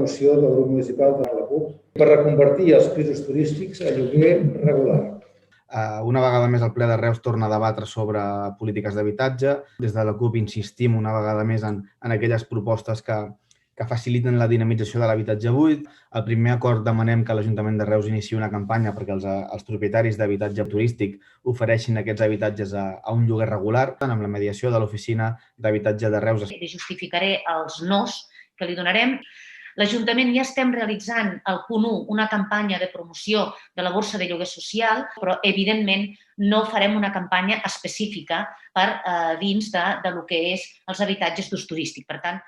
moció del grup municipal de la CUP per reconvertir els pisos turístics a lloguer regular. Una vegada més el ple de Reus torna a debatre sobre polítiques d'habitatge. Des de la CUP insistim una vegada més en aquelles propostes que faciliten la dinamització de l'habitatge buit. Al primer acord demanem que l'Ajuntament de Reus iniciï una campanya perquè els propietaris d'habitatge turístic ofereixin aquests habitatges a un lloguer regular, amb la mediació de l'Oficina d'Habitatge de Reus. Justificaré els nos que li donarem. L'Ajuntament ja estem realitzant al punt 1 una campanya de promoció de la borsa de lloguer social, però evidentment no farem una campanya específica per dins del que és els habitatges d'ús turístic. Per tant,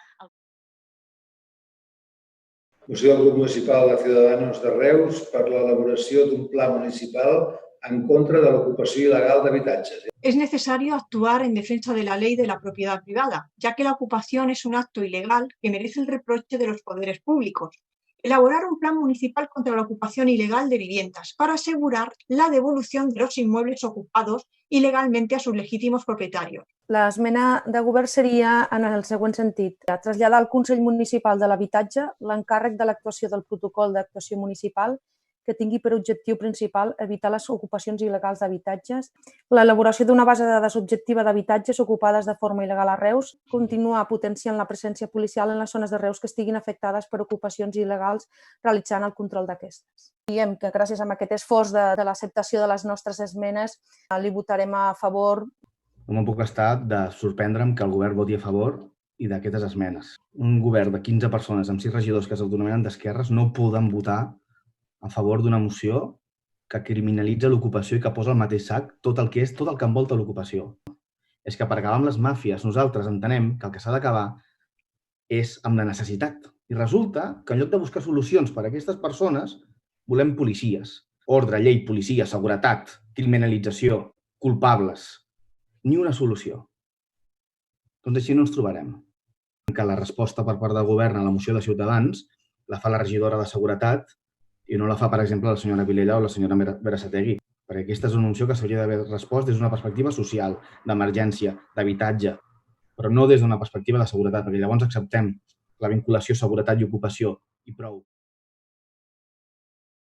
Moció del grup municipal de Ciudadanos de Reus per l'elaboració d'un pla municipal en contra de l'ocupació il·legal d'habitatges. Es necesario actuar en defensa de la ley de la propiedad privada, ya que la ocupación es un acto ilegal que merece el reproche de los poderes públicos. Elaborar un plan municipal contra la ocupación ilegal de viviendas para asegurar la devolución de los inmuebles ocupados ilegalmente a sus legítimos propietarios. L'esmena de govern seria en el següent sentit: traslladar al Consell Municipal de l'Habitatge l'encàrrec de l'actuació del protocol d'actuació municipal que tingui per objectiu principal evitar les ocupacions il·legals d'habitatges, l'elaboració d'una base de dades objectiva d'habitatges ocupades de forma il·legal a Reus, continuar potenciant la presència policial en les zones de Reus que estiguin afectades per ocupacions il·legals, realitzant el control d'aquestes. Diem que gràcies a aquest esforç de l'acceptació de les nostres esmenes li votarem a favor. No me'n puc estar de sorprendre'm que el govern voti a favor i d'aquestes esmenes. Un govern de 15 persones amb 6 regidors que s'autonominen d'esquerres no poden votar a favor d'una moció que criminalitza l'ocupació i que posa al mateix sac tot el que envolta l'ocupació. És que per acabar amb les màfies nosaltres entenem que el que s'ha d'acabar és amb la necessitat. I resulta que en lloc de buscar solucions per a aquestes persones volem policies. Ordre, llei, policia, seguretat, criminalització, culpables. Ni una solució. Doncs així no ens trobarem. Que la resposta per part del govern a la moció de Ciutadans la fa la regidora de Seguretat i no la fa, per exemple, la senyora Vilella o la senyora Berasategui, perquè aquesta és una moció que s'hauria d'haver respost des d'una perspectiva social, d'emergència, d'habitatge, però no des d'una perspectiva de seguretat, perquè llavors acceptem la vinculació seguretat i ocupació i prou.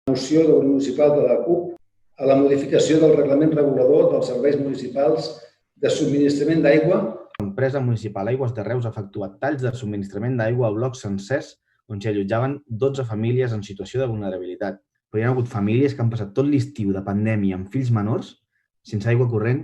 Moció del grup municipal de la CUP a la modificació del reglament regulador dels serveis municipals de subministrament d'aigua. L'empresa municipal Aigües de Reus ha efectuat talls de subministrament d'aigua a blocs sencers on s'hi allotjaven 12 famílies en situació de vulnerabilitat. Però hi ha hagut famílies que han passat tot l'estiu de pandèmia amb fills menors sense aigua corrent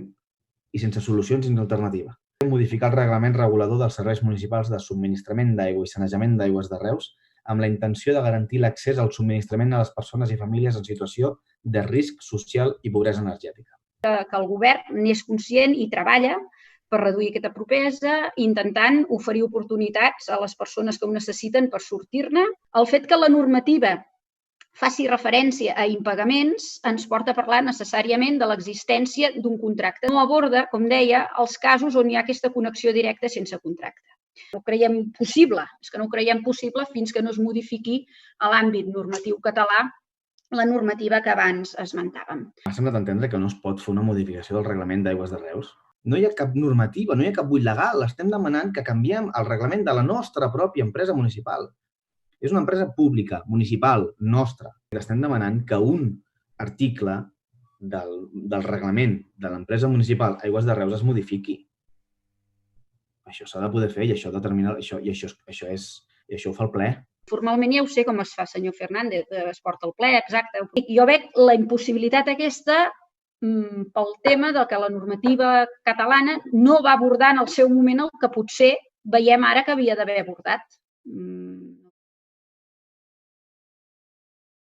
i sense solucions ni alternativa. Modificar el reglament regulador dels serveis municipals de subministrament d'aigua i sanejament d'aigües de Reus amb la intenció de garantir l'accés al subministrament a les persones i famílies en situació de risc social i pobresa energètica. Que el govern n'és conscient i treballa per reduir aquesta pobresa, intentant oferir oportunitats a les persones que ho necessiten per sortir-ne. El fet que la normativa faci referència a impagaments ens porta a parlar necessàriament de l'existència d'un contracte. No aborda, com deia, els casos on hi ha aquesta connexió directa sense contracte. No ho creiem possible, és que no ho creiem possible fins que no es modifiqui a l'àmbit normatiu català la normativa que abans esmentàvem. M'ha semblat entendre que no es pot fer una modificació del reglament d'Aigües de Reus. No hi ha cap normativa, no hi ha cap buit legal. Estem demanant que canviem el reglament de la nostra pròpia empresa municipal. És una empresa pública, municipal, nostra. Estem demanant que un article del reglament de l'empresa municipal Aigües de Reus es modifiqui. Això s'ha de poder fer i això determina, i això ho fa el ple. Formalment ja ho sé com es fa, senyor Fernández, es porta al ple, exacte. Jo veig la impossibilitat aquesta pel tema de que la normativa catalana no va abordar en el seu moment el que potser veiem ara que havia d'haver abordat.